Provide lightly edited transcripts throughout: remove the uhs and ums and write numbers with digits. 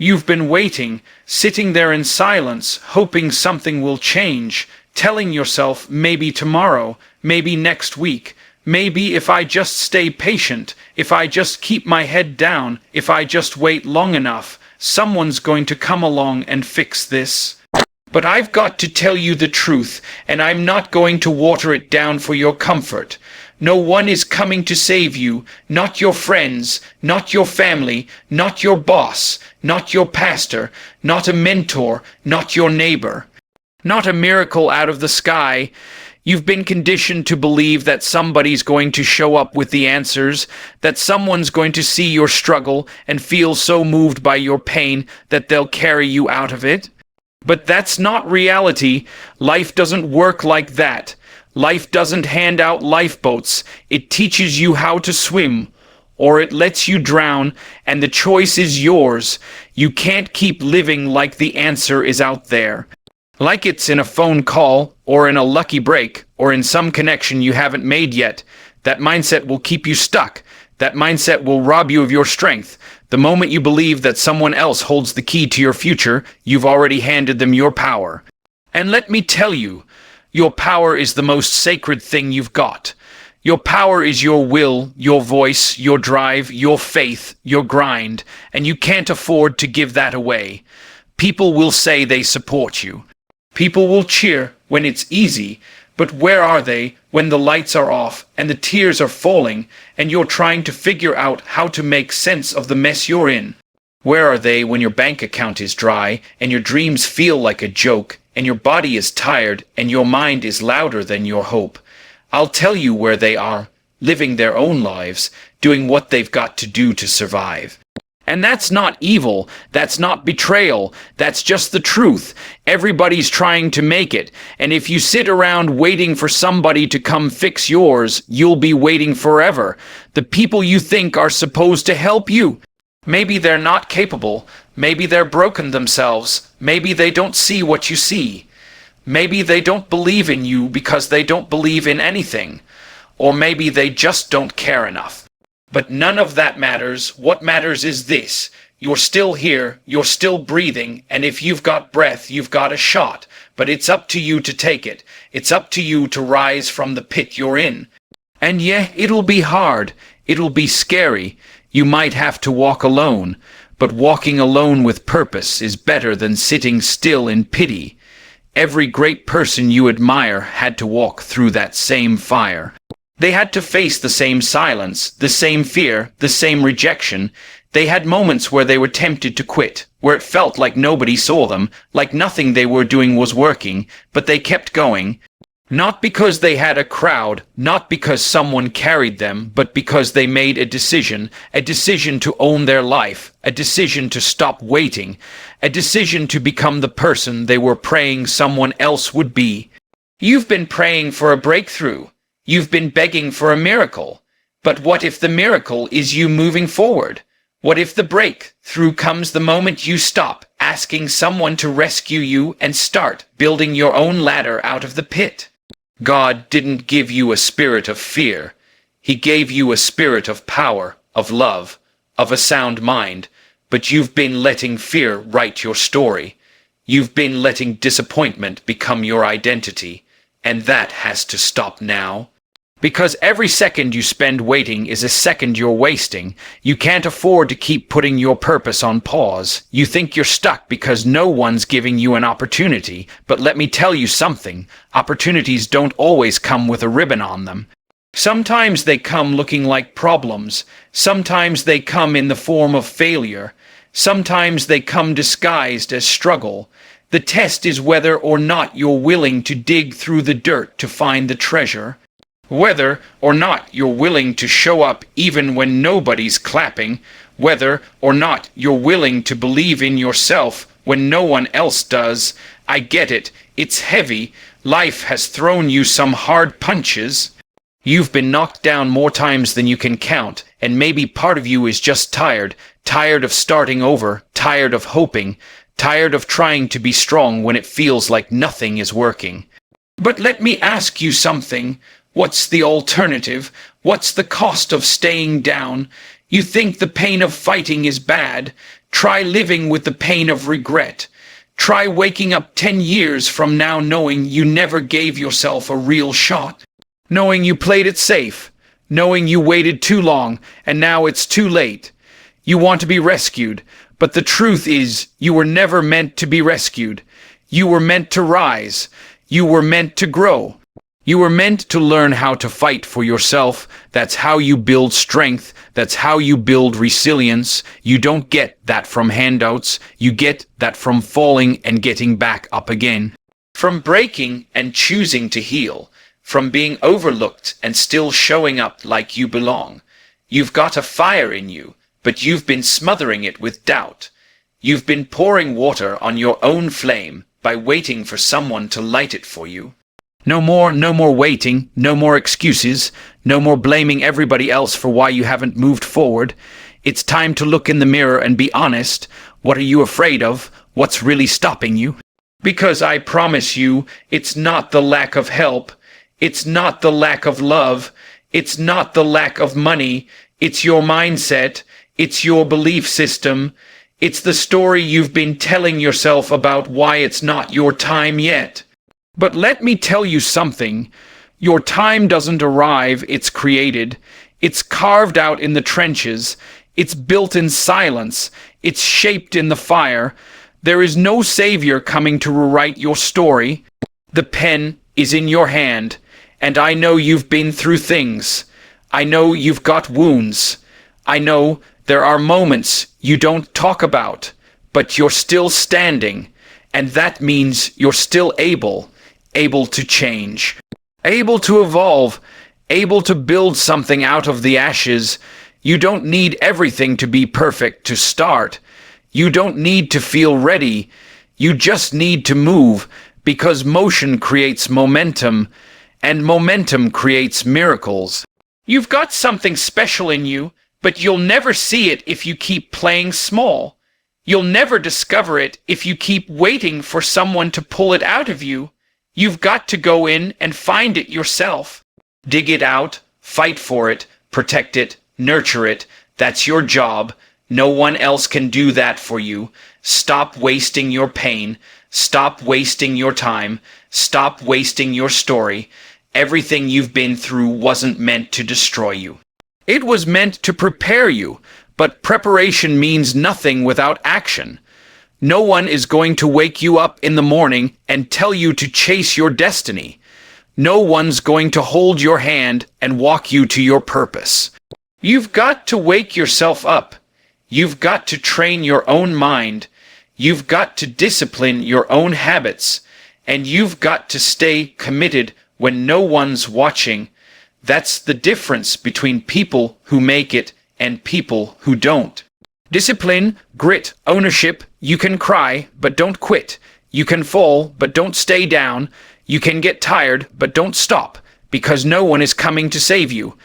You've been waiting, sitting there in silence, hoping something will change, telling yourself maybe tomorrow, maybe next week, maybe if I just stay patient, if I just keep my head down, if I just wait long enough, someone's going to come along and fix this. But I've got to tell you the truth, and I'm not going to water it down for your comfort. No one is coming to save you, not your friends, not your family, not your boss, not your pastor, not a mentor, not your neighbor. Not a miracle out of the sky. You've been conditioned to believe that somebody's going to show up with the answers, that someone's going to see your struggle and feel so moved by your pain that they'll carry you out of it. But that's not reality. Life doesn't work like that. Life doesn't hand out lifeboats. It teaches you how to swim, or it lets you drown, and the choice is yours. You can't keep living like the answer is out there. Like it's in a phone call, or in a lucky break, or in some connection you haven't made yet. That mindset will keep you stuck. That mindset will rob you of your strength. The moment you believe that someone else holds the key to your future, you've already handed them your power. And let me tell you, your power is the most sacred thing you've got. Your power is your will, your voice, your drive, your faith, your grind, and you can't afford to give that away. People will say they support you. People will cheer when it's easy, but where are they when the lights are off and the tears are falling and you're trying to figure out how to make sense of the mess you're in? Where are they when your bank account is dry and your dreams feel like a joke and your body is tired and your mind is louder than your hope? I'll tell you where they are, living their own lives, doing what they've got to do to survive. And that's not evil, that's not betrayal, that's just the truth. Everybody's trying to make it, and if you sit around waiting for somebody to come fix yours, you'll be waiting forever. The people you think are supposed to help you. Maybe they're not capable, maybe they're broken themselves, maybe they don't see what you see. Maybe they don't believe in you because they don't believe in anything. Or maybe they just don't care enough. But none of that matters. What matters is this. You're still here, you're still breathing, and if you've got breath, you've got a shot. But it's up to you to take it. It's up to you to rise from the pit you're in. And yeah, it'll be hard. It'll be scary. You might have to walk alone. But walking alone with purpose is better than sitting still in pity. Every great person you admire had to walk through that same fire. They had to face the same silence, the same fear, the same rejection. They had moments where they were tempted to quit, where it felt like nobody saw them, like nothing they were doing was working, but they kept going. Not because they had a crowd, not because someone carried them, but because they made a decision to own their life, a decision to stop waiting, a decision to become the person they were praying someone else would be. You've been praying for a breakthrough. You've been begging for a miracle. But what if the miracle is you moving forward? What if the breakthrough comes the moment you stop asking someone to rescue you and start building your own ladder out of the pit? God didn't give you a spirit of fear. He gave you a spirit of power, of love, of a sound mind. But you've been letting fear write your story. You've been letting disappointment become your identity. And that has to stop now. Because every second you spend waiting is a second you're wasting. You can't afford to keep putting your purpose on pause. You think you're stuck because no one's giving you an opportunity. But let me tell you something. Opportunities don't always come with a ribbon on them. Sometimes they come looking like problems. Sometimes they come in the form of failure. Sometimes they come disguised as struggle. The test is whether or not you're willing to dig through the dirt to find the treasure. Whether or not you're willing to show up even when nobody's clapping. Whether or not you're willing to believe in yourself when no one else does. I get it. It's heavy. Life has thrown you some hard punches. You've been knocked down more times than you can count, and maybe part of you is just tired. Tired of starting over. Tired of hoping. Tired of trying to be strong when it feels like nothing is working. But let me ask you something. What's the alternative? What's the cost of staying down? You think the pain of fighting is bad. Try living with the pain of regret. Try waking up 10 years from now knowing you never gave yourself a real shot. Knowing you played it safe. Knowing you waited too long and now it's too late. You want to be rescued, but the truth is you were never meant to be rescued. You were meant to rise. You were meant to grow. You were meant to learn how to fight for yourself. That's how you build strength. That's how you build resilience. You don't get that from handouts. You get that from falling and getting back up again. From breaking and choosing to heal. From being overlooked and still showing up like you belong. You've got a fire in you, but you've been smothering it with doubt. You've been pouring water on your own flame by waiting for someone to light it for you. No more waiting, no more excuses, no more blaming everybody else for why you haven't moved forward. It's time to look in the mirror and be honest. What are you afraid of? What's really stopping you? Because I promise you, it's not the lack of help. It's not the lack of love. It's not the lack of money. It's your mindset. It's your belief system. It's the story you've been telling yourself about why it's not your time yet. But let me tell you something. Your time doesn't arrive, it's created. It's carved out in the trenches. It's built in silence. It's shaped in the fire. There is no savior coming to rewrite your story. The pen is in your hand, and I know you've been through things. I know you've got wounds. I know there are moments you don't talk about, but you're still standing, and that means you're still able to change, able to evolve, able to build something out of the ashes. You don't need everything to be perfect to start. You don't need to feel ready. You just need to move, because motion creates momentum, and momentum creates miracles. You've got something special in you, but you'll never see it if you keep playing small. You'll never discover it if you keep waiting for someone to pull it out of you. You've got to go in and find it yourself. Dig it out, fight for it, protect it, nurture it. That's your job. No one else can do that for you. Stop wasting your pain. Stop wasting your time. Stop wasting your story. Everything you've been through wasn't meant to destroy you. It was meant to prepare you, but preparation means nothing without action. No one is going to wake you up in the morning and tell you to chase your destiny. No one's going to hold your hand and walk you to your purpose. You've got to wake yourself up. You've got to train your own mind. You've got to discipline your own habits. And you've got to stay committed when no one's watching. That's the difference between people who make it and people who don't. Discipline, grit, ownership. You can cry, but don't quit. You can fall, but don't stay down. You can get tired, but don't stop, because no one is coming to save you.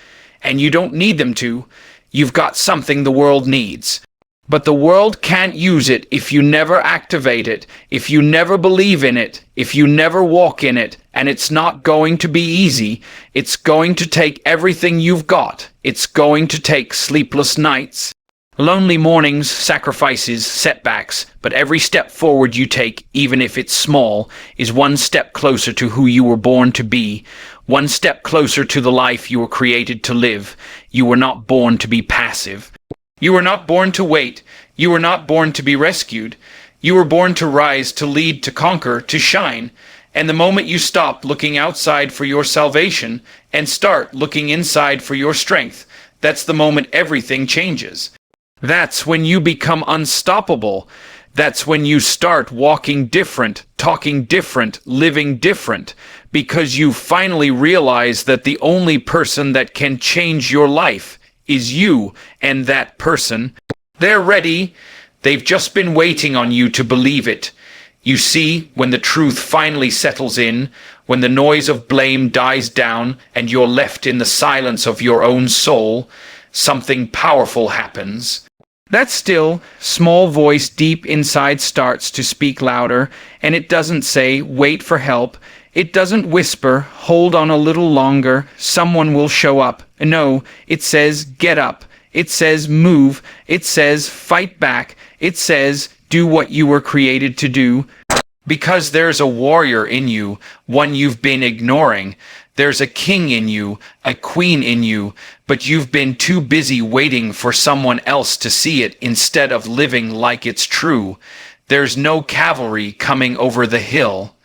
And you don't need them to. You've got something the world needs. But the world can't use it if you never activate it, if you never believe in it, if you never walk in it. And it's not going to be easy. It's going to take everything you've got. It's going to take sleepless nights, lonely mornings, sacrifices, setbacks. But every step forward you take, even if it's small, is one step closer to who you were born to be. One step closer to the life you were created to live. You were not born to be passive. You were not born to wait. You were not born to be rescued. You were born to rise, to lead, to conquer, to shine. And the moment you stop looking outside for your salvation and start looking inside for your strength, that's the moment everything changes. That's when you become unstoppable. That's when you start walking different, talking different, living different, because you finally realize that the only person that can change your life is you, and that person. They're ready. They've just been waiting on you to believe it. You see, when the truth finally settles in, when the noise of blame dies down and you're left in the silence of your own soul, something powerful happens. That still, small voice deep inside starts to speak louder, and it doesn't say, wait for help. It doesn't whisper, hold on a little longer, someone will show up. No, it says, get up. It says, move. It says, fight back. It says, do what you were created to do. Because there's a warrior in you, one you've been ignoring. There's a king in you, a queen in you, but you've been too busy waiting for someone else to see it instead of living like it's true. There's no cavalry coming over the hill.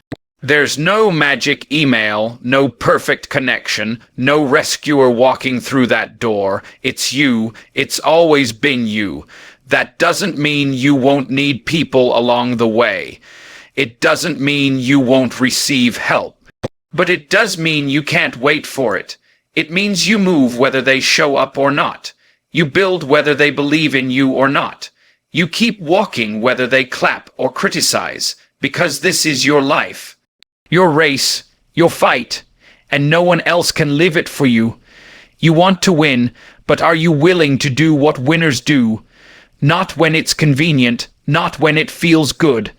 There's no magic email, no perfect connection, no rescuer walking through that door. It's you. It's always been you. That doesn't mean you won't need people along the way. It doesn't mean you won't receive help. But it does mean you can't wait for it. It means you move whether they show up or not. You build whether they believe in you or not. You keep walking whether they clap or criticize, because this is your life. Your race, your fight, and no one else can live it for you. You want to win, but are you willing to do what winners do? Not when it's convenient, not when it feels good,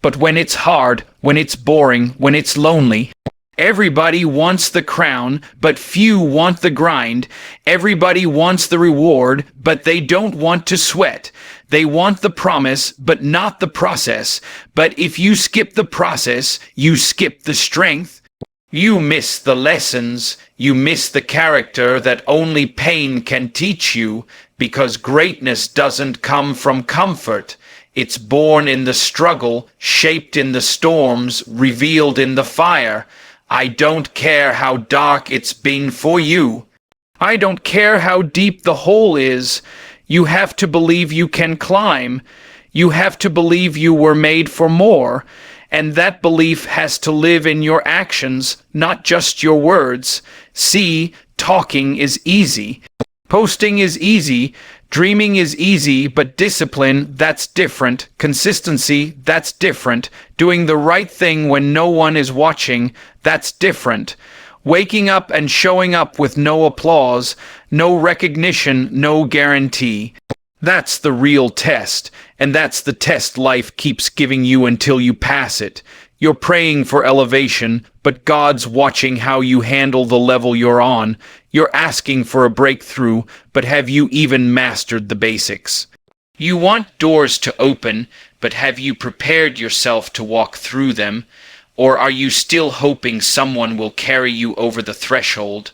but when it's hard, when it's boring, when it's lonely. Everybody wants the crown, but few want the grind. Everybody wants the reward, but they don't want to sweat. They want the promise, but not the process. But if you skip the process, you skip the strength. You miss the lessons. You miss the character that only pain can teach you, because greatness doesn't come from comfort. It's born in the struggle, shaped in the storms, revealed in the fire. I don't care how dark it's been for you. I don't care how deep the hole is. You have to believe you can climb. You have to believe you were made for more. And that belief has to live in your actions, not just your words. See, talking is easy. Posting is easy. Dreaming is easy, but discipline, that's different. Consistency, that's different. Doing the right thing when no one is watching, that's different. Waking up and showing up with no applause, no recognition, no guarantee. That's the real test, and that's the test life keeps giving you until you pass it. You're praying for elevation, but God's watching how you handle the level you're on. You're asking for a breakthrough, but have you even mastered the basics? You want doors to open, but have you prepared yourself to walk through them? Or are you still hoping someone will carry you over the threshold?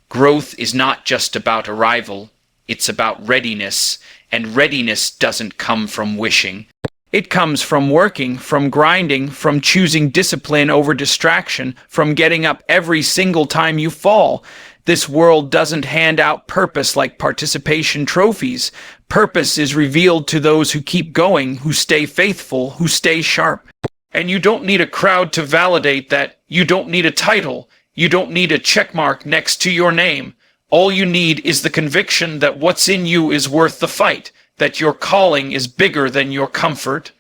Growth is not just about arrival, it's about readiness, and readiness doesn't come from wishing. It comes from working, from grinding, from choosing discipline over distraction, from getting up every single time you fall. This world doesn't hand out purpose like participation trophies. Purpose is revealed to those who keep going, who stay faithful, who stay sharp. And you don't need a crowd to validate that. You don't need a title. You don't need a checkmark next to your name. All you need is the conviction that what's in you is worth the fight, that your calling is bigger than your comfort,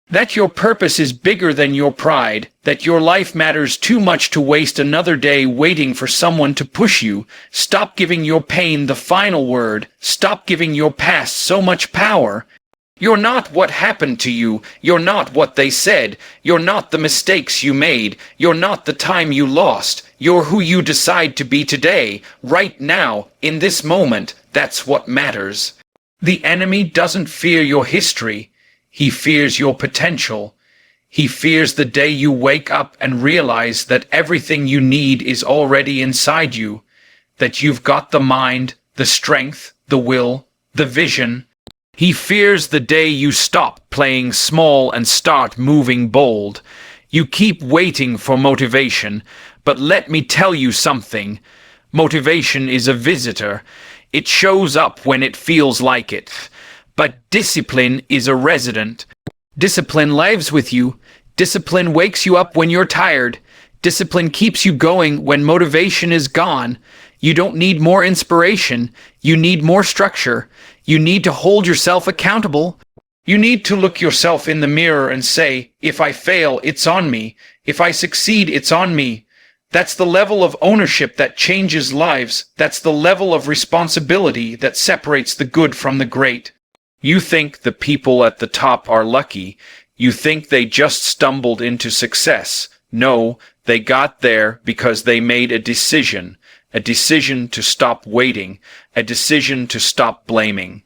that your purpose is bigger than your pride, that your life matters too much to waste another day waiting for someone to push you. Stop giving your pain the final word. Stop giving your past so much power. You're not what happened to you. You're not what they said. You're not the mistakes you made. You're not the time you lost. You're who you decide to be today, right now, in this moment. That's what matters. The enemy doesn't fear your history. He fears your potential. He fears the day you wake up and realize that everything you need is already inside you, that you've got the mind, the strength, the will, the vision. He fears the day you stop playing small and start moving bold. You keep waiting for motivation, but let me tell you something. Motivation is a visitor. It shows up when it feels like it. But discipline is a resident. Discipline lives with you. Discipline wakes you up when you're tired. Discipline keeps you going when motivation is gone. You don't need more inspiration. You need more structure. You need to hold yourself accountable. You need to look yourself in the mirror and say, if I fail, it's on me. If I succeed, it's on me. That's the level of ownership that changes lives. That's the level of responsibility that separates the good from the great. You think the people at the top are lucky. You think they just stumbled into success. No, they got there because they made a decision to stop waiting, a decision to stop blaming.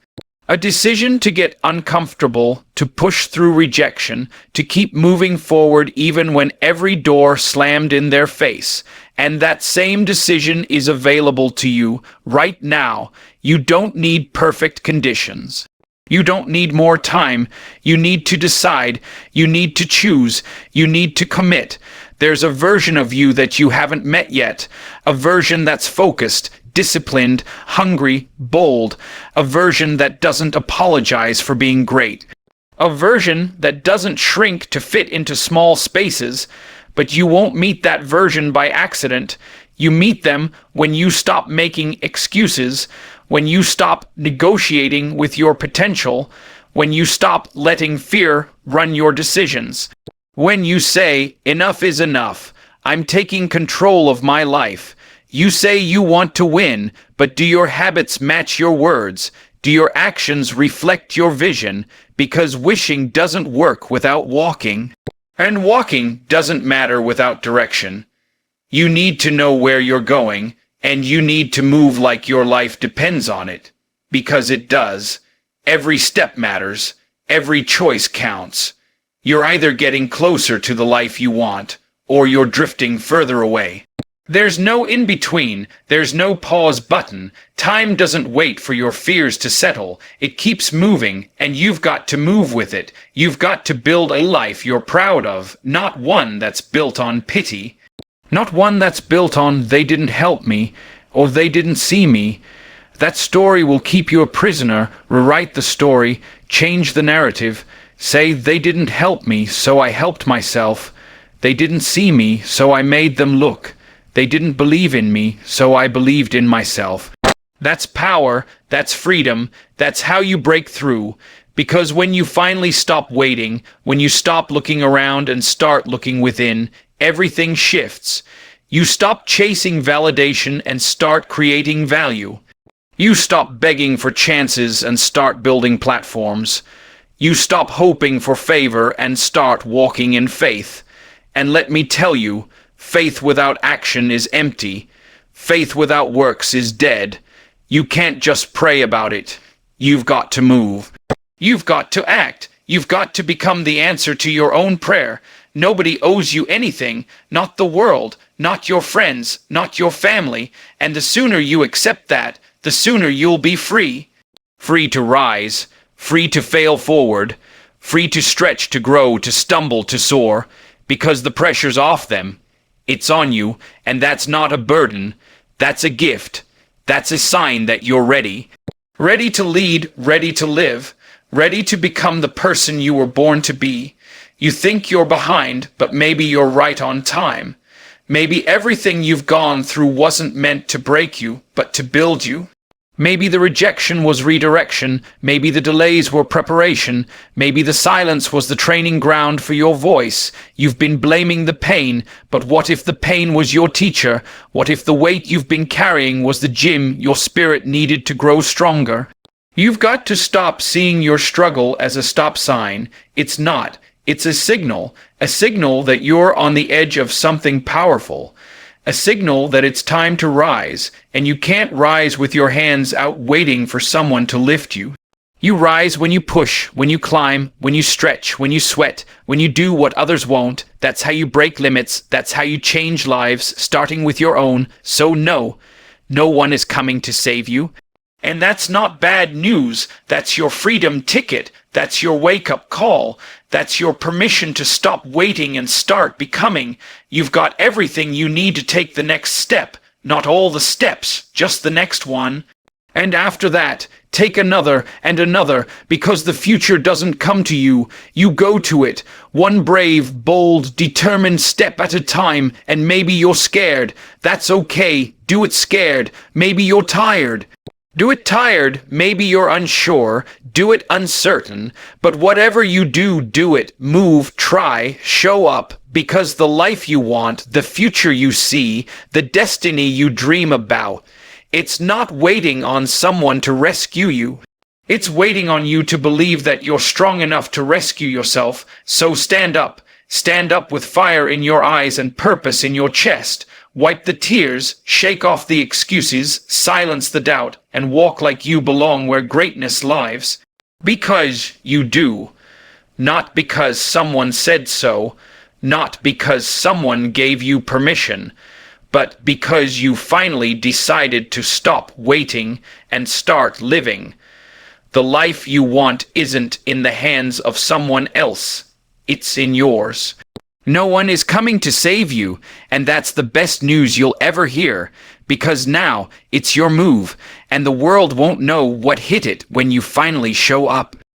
A decision to get uncomfortable, to push through rejection, to keep moving forward even when every door slammed in their face. And that same decision is available to you right now. You don't need perfect conditions. You don't need more time. You need to decide. You need to choose. You need to commit. There's a version of you that you haven't met yet. A version that's focused, disciplined, hungry, bold. A version that doesn't apologize for being great. A version that doesn't shrink to fit into small spaces. But you won't meet that version by accident. You meet them when you stop making excuses, when you stop negotiating with your potential, when you stop letting fear run your decisions. When you say, enough is enough, I'm taking control of my life. You say you want to win, but do your habits match your words? Do your actions reflect your vision? Because wishing doesn't work without walking. And walking doesn't matter without direction. You need to know where you're going, and you need to move like your life depends on it. Because it does. Every step matters. Every choice counts. You're either getting closer to the life you want, or you're drifting further away. There's no in-between. There's no pause button. Time doesn't wait for your fears to settle. It keeps moving, and you've got to move with it. You've got to build a life you're proud of, not one that's built on pity. Not one that's built on they didn't help me, or they didn't see me. That story will keep you a prisoner. Rewrite the story, change the narrative. Say they didn't help me, so I helped myself. They didn't see me, so I made them look. They didn't believe in me, so I believed in myself. That's power, that's freedom, that's how you break through. Because when you finally stop waiting, when you stop looking around and start looking within, everything shifts. You stop chasing validation and start creating value. You stop begging for chances and start building platforms. You stop hoping for favor and start walking in faith. And let me tell you, faith without action is empty. Faith without works is dead. You can't just pray about it. You've got to move. You've got to act. You've got to become the answer to your own prayer. Nobody owes you anything, not the world, not your friends, not your family. And the sooner you accept that, the sooner you'll be free. Free to rise, free to fail forward, free to stretch, to grow, to stumble, to soar, because the pressure's off them. It's on you, and that's not a burden. That's a gift. That's a sign that you're ready. Ready to lead, ready to live, ready to become the person you were born to be. You think you're behind, but maybe you're right on time. Maybe everything you've gone through wasn't meant to break you, but to build you. Maybe the rejection was redirection. Maybe the delays were preparation. Maybe the silence was the training ground for your voice. You've been blaming the pain, but what if the pain was your teacher? What if the weight you've been carrying was the gym your spirit needed to grow stronger? You've got to stop seeing your struggle as a stop sign. It's not. It's a signal that you're on the edge of something powerful. A signal that it's time to rise, and you can't rise with your hands out waiting for someone to lift you. You rise when you push, when you climb, when you stretch, when you sweat, when you do what others won't. That's how you break limits. That's how you change lives, starting with your own. So no one is coming to save you. And that's not bad news. That's your freedom ticket. That's your wake-up call. That's your permission to stop waiting and start becoming. You've got everything you need to take the next step. Not all the steps, just the next one. And after that, take another and another, because the future doesn't come to you. You go to it, one brave, bold, determined step at a time, and maybe you're scared. That's okay. Do it scared. Maybe you're tired. Do it tired, maybe you're unsure, do it uncertain, but whatever you do, do it, move, try, show up, because the life you want, the future you see, the destiny you dream about, it's not waiting on someone to rescue you. It's waiting on you to believe that you're strong enough to rescue yourself, so stand up with fire in your eyes and purpose in your chest. Wipe the tears, shake off the excuses, silence the doubt, and walk like you belong where greatness lives. Because you do. Not because someone said so, not because someone gave you permission, but because you finally decided to stop waiting and start living. The life you want isn't in the hands of someone else. It's in yours. No one is coming to save you, and that's the best news you'll ever hear, because now it's your move, and the world won't know what hit it when you finally show up.